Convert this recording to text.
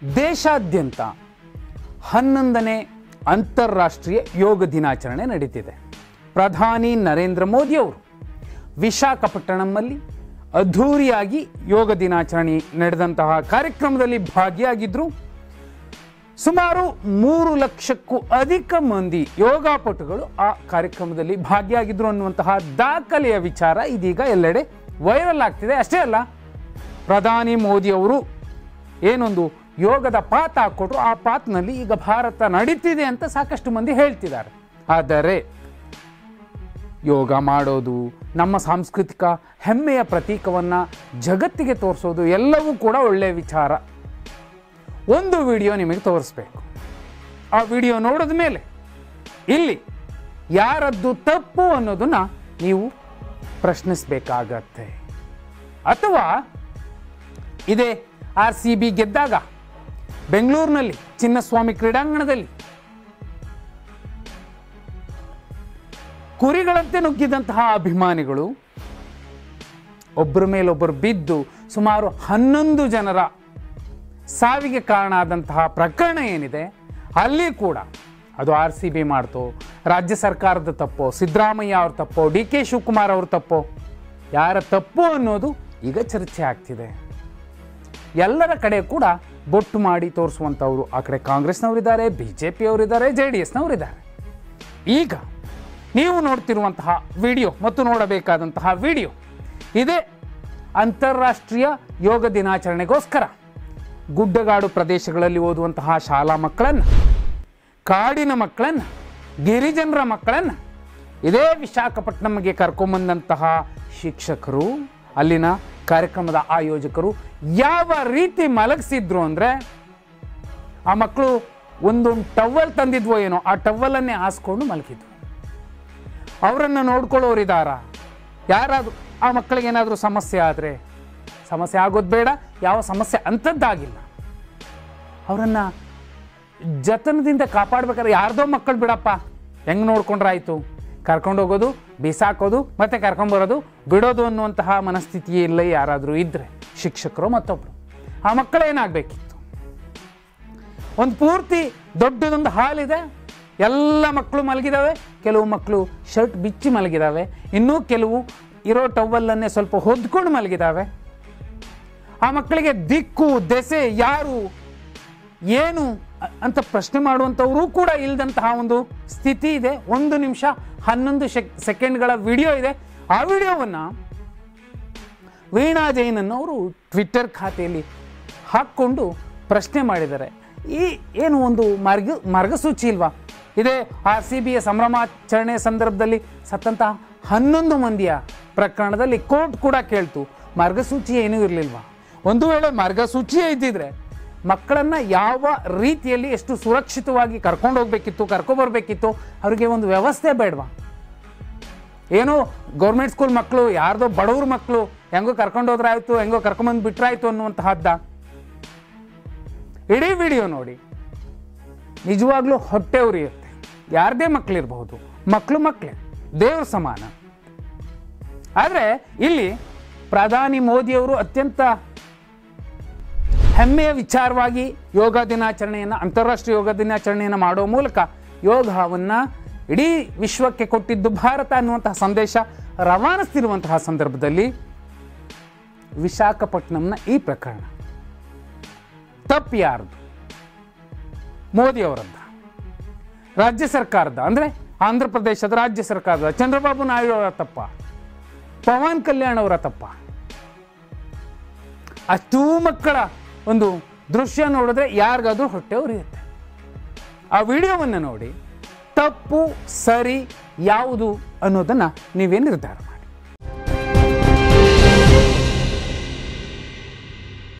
ದೇಶಾದ್ಯಂತ 11ನೇ ಅಂತಾರಾಷ್ಟ್ರೀಯ ಯೋಗ ದಿನಾಚರಣೆ ನಡೀತಿದೆ. ಪ್ರಧಾನಿ ನರೇಂದ್ರ ಮೋದಿ ಅವರು ವಿಶಾಖಪಟ್ಟಣಂನಲ್ಲಿ ಅದ್ಧೂರಿಯಾಗಿ ಯೋಗ ದಿನಾಚರಣೆ ನಡೆದಂತಹ ಕಾರ್ಯಕ್ರಮದಲ್ಲಿ ಭಾಗಿಯಾಗಿದ್ದರು. ಸುಮಾರು 3 ಲಕ್ಷಕ್ಕೂ ಅಧಿಕ ಮಂದಿ ಯೋಗಾಪಟುಗಳು ಆ ಕಾರ್ಯಕ್ರಮದಲ್ಲಿ ಭಾಗಿಯಾಗಿದ್ದರು ಅನ್ನುವಂತಹ ದಾಖಲೆಯ ವಿಚಾರ ಇದೀಗ ಎಲ್ಲೆಡೆ ವೈರಲ್ ಆಗ್ತಿದೆ. ಅಷ್ಟೇ ಅಲ್ಲ, ಪ್ರಧಾನಿ ಮೋದಿ ಅವರು ಏನೊಂದು ಯೋಗದ ಪಾತ್ ಹಾಕ್ಕೊಟ್ರು, ಆ ಪಾತ್ನಲ್ಲಿ ಈಗ ಭಾರತ ನಡೀತಿದೆ ಅಂತ ಸಾಕಷ್ಟು ಮಂದಿ ಹೇಳ್ತಿದ್ದಾರೆ. ಆದರೆ ಯೋಗ ಮಾಡೋದು, ನಮ್ಮ ಸಾಂಸ್ಕೃತಿಕ ಹೆಮ್ಮೆಯ ಪ್ರತೀಕವನ್ನು ಜಗತ್ತಿಗೆ ತೋರಿಸೋದು ಎಲ್ಲವೂ ಕೂಡ ಒಳ್ಳೆಯ ವಿಚಾರ. ಒಂದು ವಿಡಿಯೋ ನಿಮಗೆ ತೋರಿಸ್ಬೇಕು. ಆ ವಿಡಿಯೋ ನೋಡಿದ ಮೇಲೆ ಇಲ್ಲಿ ಯಾರದ್ದು ತಪ್ಪು ಅನ್ನೋದನ್ನು ನೀವು ಪ್ರಶ್ನಿಸಬೇಕಾಗತ್ತೆ. ಅಥವಾ ಇದೇ RCB ಗೆದ್ದಾಗ ಬೆಂಗಳೂರಿನಲ್ಲಿ ಚಿನ್ನಸ್ವಾಮಿ ಕ್ರೀಡಾಂಗಣದಲ್ಲಿ ಕುರಿಗಳಂತೆ ನುಗ್ಗಿದಂತಹ ಅಭಿಮಾನಿಗಳು ಒಬ್ಬರ ಮೇಲೊಬ್ಬರು ಬಿದ್ದು ಸುಮಾರು 11 ಜನರ ಸಾವಿಗೆ ಕಾರಣ ಆದಂತಹ ಪ್ರಕರಣ ಏನಿದೆ, ಅಲ್ಲಿ ಕೂಡ ಅದು RCB ಮಾಡ್ತೋ, ರಾಜ್ಯ ಸರ್ಕಾರದ ತಪ್ಪೋ, ಸಿದ್ದರಾಮಯ್ಯ ಅವ್ರ ತಪ್ಪೋ, DK ಶಿವಕುಮಾರ್ ಅವ್ರ ತಪ್ಪೋ, ಯಾರ ತಪ್ಪು ಅನ್ನೋದು ಈಗ ಚರ್ಚೆ ಆಗ್ತಿದೆ. ಎಲ್ಲರ ಕಡೆ ಕೂಡ ಬೊಟ್ಟು ಮಾಡಿ ತೋರಿಸುವಂಥವ್ರು ಆ ಕಡೆ ಕಾಂಗ್ರೆಸ್ನವರಿದ್ದಾರೆ, BJP ಅವರಿದ್ದಾರೆ, JDSನವರಿದ್ದಾರೆ. ಈಗ ನೀವು ನೋಡ್ತಿರುವಂತಹ ವಿಡಿಯೋ ಮತ್ತು ನೋಡಬೇಕಾದಂತಹ ವಿಡಿಯೋ ಇದೇ ಅಂತಾರಾಷ್ಟ್ರೀಯ ಯೋಗ ದಿನಾಚರಣೆಗೋಸ್ಕರ ಗುಡ್ಡಗಾಡು ಪ್ರದೇಶಗಳಲ್ಲಿ ಓದುವಂತಹ ಶಾಲಾ ಮಕ್ಕಳನ್ನು, ಕಾಡಿನ ಮಕ್ಕಳನ್ನು, ಗಿರಿಜನರ ಮಕ್ಕಳನ್ನು ಇದೇ ವಿಶಾಖಪಟ್ಟಣಂಗೆ ಕರ್ಕೊಂಬಂದಂತಹ ಶಿಕ್ಷಕರು, ಅಲ್ಲಿನ ಕಾರ್ಯಕ್ರಮದ ಆಯೋಜಕರು ಯಾವ ರೀತಿ ಮಲಗಿಸಿದ್ರು ಅಂದರೆ, ಆ ಮಕ್ಕಳು ಒಂದೊಂದು ಟವಲ್ ತಂದಿದ್ವೋ ಏನೋ, ಆ ಟವಲನ್ನೇ ಹಾಸ್ಕೊಂಡು ಮಲಗಿದ್ರು. ಅವರನ್ನು ನೋಡ್ಕೊಳ್ಳೋರಿದ್ದಾರ? ಯಾರಾದರೂ ಆ ಮಕ್ಕಳಿಗೆ ಏನಾದರೂ ಸಮಸ್ಯೆ ಆದರೆ, ಸಮಸ್ಯೆ ಆಗೋದು ಬೇಡ, ಯಾವ ಸಮಸ್ಯೆ ಅಂಥದ್ದಾಗಿಲ್ಲ, ಅವರನ್ನು ಜತನದಿಂದ ಕಾಪಾಡಬೇಕಾದ್ರೆ ಯಾರ್ದೋ ಮಕ್ಕಳು ಬಿಡಪ್ಪ ಹೆಂಗೆ ನೋಡ್ಕೊಂಡ್ರಾಯ್ತು, ಕರ್ಕೊಂಡೋಗೋದು, ಬಿಸಾಕೋದು, ಮತ್ತೆ ಕರ್ಕೊಂಬರೋದು, ಬಿಡೋದು ಅನ್ನುವಂತಹ ಮನಸ್ಥಿತಿಯಲ್ಲೇ ಯಾರಾದರೂ ಇದ್ದರೆ ಶಿಕ್ಷಕರು ಮತ್ತೊಬ್ಬರು, ಆ ಮಕ್ಕಳೇನಾಗಬೇಕಿತ್ತು? ಒಂದು ಪೂರ್ತಿ ದೊಡ್ಡದೊಂದು ಹಾಲಿದೆ, ಎಲ್ಲ ಮಕ್ಕಳು ಮಲಗಿದ್ದಾವೆ, ಕೆಲವು ಮಕ್ಕಳು ಶರ್ಟ್ ಬಿಚ್ಚಿ ಮಲಗಿದ್ದಾವೆ, ಇನ್ನೂ ಕೆಲವು ಇರೋ ಟವಲ್ಲನ್ನೇ ಸ್ವಲ್ಪ ಹೊದ್ಕೊಂಡು ಮಲಗಿದ್ದಾವೆ. ಆ ಮಕ್ಕಳಿಗೆ ದಿಕ್ಕು ದೆಸೆ ಯಾರು ಏನು ಅಂತ ಪ್ರಶ್ನೆ ಮಾಡುವಂಥವರು ಕೂಡ ಇಲ್ಲದಂತಹ ಒಂದು ಸ್ಥಿತಿ ಇದೆ. 1 ನಿಮಿಷ 11 ಸೆಕೆಂಡ್ಗಳ ವಿಡಿಯೋ ಇದೆ. ಆ ವಿಡಿಯೋವನ್ನು ವೀಣಾ ಜೈನ್ ಅನ್ನೋರು ಟ್ವಿಟ್ಟರ್ ಖಾತೆಯಲ್ಲಿ ಹಾಕ್ಕೊಂಡು ಪ್ರಶ್ನೆ ಮಾಡಿದ್ದಾರೆ. ಈ ಏನು ಒಂದು ಮಾರ್ಗಸೂಚಿ ಇಲ್ವಾ? ಇದೇ RCBಯ ಸಂಭ್ರಮಾಚರಣೆ ಸಂದರ್ಭದಲ್ಲಿ ಸತ್ತಂತಹ 11 ಮಂದಿಯ ಪ್ರಕರಣದಲ್ಲಿ ಕೋರ್ಟ್ ಕೂಡ ಕೇಳ್ತು, ಮಾರ್ಗಸೂಚಿ ಏನೂ ಇರಲಿಲ್ವಾ? ಒಂದು ವೇಳೆ ಮಾರ್ಗಸೂಚಿಯೇ ಇದ್ದಿದ್ರೆ ಮಕ್ಕಳನ್ನು ಯಾವ ರೀತಿಯಲ್ಲಿ ಎಷ್ಟು ಸುರಕ್ಷಿತವಾಗಿ ಕರ್ಕೊಂಡು ಹೋಗ್ಬೇಕಿತ್ತು, ಕರ್ಕೊಬರ್ಬೇಕಿತ್ತು, ಅವರಿಗೆ ಒಂದು ವ್ಯವಸ್ಥೆ ಬೇಡವಾ? ಏನೋ ಗೌರ್ಮೆಂಟ್ ಸ್ಕೂಲ್ ಮಕ್ಕಳು, ಯಾರ್ದೋ ಬಡವ್ರ ಮಕ್ಕಳು ಹೆಂಗೋ ಕರ್ಕೊಂಡೋದ್ರಾಯ್ತು, ಹೆಂಗೋ ಕರ್ಕೊಂಬಂದು ಬಿಟ್ರಾಯ್ತು ಅನ್ನುವಂತಹದ್ದ? ಇಡೀ ವಿಡಿಯೋ ನೋಡಿ, ನಿಜವಾಗ್ಲೂ ಹೊಟ್ಟೆ ಉರಿಯುತ್ತೆ. ಯಾರದೇ ಮಕ್ಕಳಿರಬಹುದು, ಮಕ್ಕಳು ಮಕ್ಕಳೇ, ದೇವ್ರ ಸಮಾನ. ಆದರೆ ಇಲ್ಲಿ ಪ್ರಧಾನಿ ಮೋದಿಯವರು ಅತ್ಯಂತ ಹೆಮ್ಮೆಯ ವಿಚಾರವಾಗಿ ಯೋಗ ದಿನಾಚರಣೆಯನ್ನು, ಅಂತಾರಾಷ್ಟ್ರೀಯ ಯೋಗ ದಿನಾಚರಣೆಯನ್ನು ಮಾಡೋ ಮೂಲಕ ಯೋಗವನ್ನು ಇಡೀ ವಿಶ್ವಕ್ಕೆ ಕೊಟ್ಟಿದ್ದು ಭಾರತ ಅನ್ನುವಂತಹ ಸಂದೇಶ ರವಾನಿಸ್ತಿರುವಂತಹ ಸಂದರ್ಭದಲ್ಲಿ ವಿಶಾಖಪಟ್ಟಣಂನ ಈ ಪ್ರಕರಣ ತಪ್ಪು ಯಾರ್ದು? ಮೋದಿಯವರದ್ದ? ರಾಜ್ಯ ಸರ್ಕಾರದ ಅಂದರೆ ಆಂಧ್ರ ಪ್ರದೇಶದ ರಾಜ್ಯ ಸರ್ಕಾರದ ಚಂದ್ರಬಾಬು ನಾಯ್ಡು ಅವರ ತಪ್ಪ? ಪವನ್ ಕಲ್ಯಾಣ್ ಅವರ ತಪ್ಪ? ಅಷ್ಟೂ ಮಕ್ಕಳ ಒಂದು ದೃಶ್ಯ ನೋಡಿದ್ರೆ ಯಾರಿಗಾದ್ರೂ ಹೊಟ್ಟೆ ಉರಿಯುತ್ತೆ. ಆ ವಿಡಿಯೋವನ್ನು ನೋಡಿ ತಪ್ಪು ಸರಿ ಯಾವುದು ಅನ್ನೋದನ್ನು ನೀವೇ ನಿರ್ಧಾರ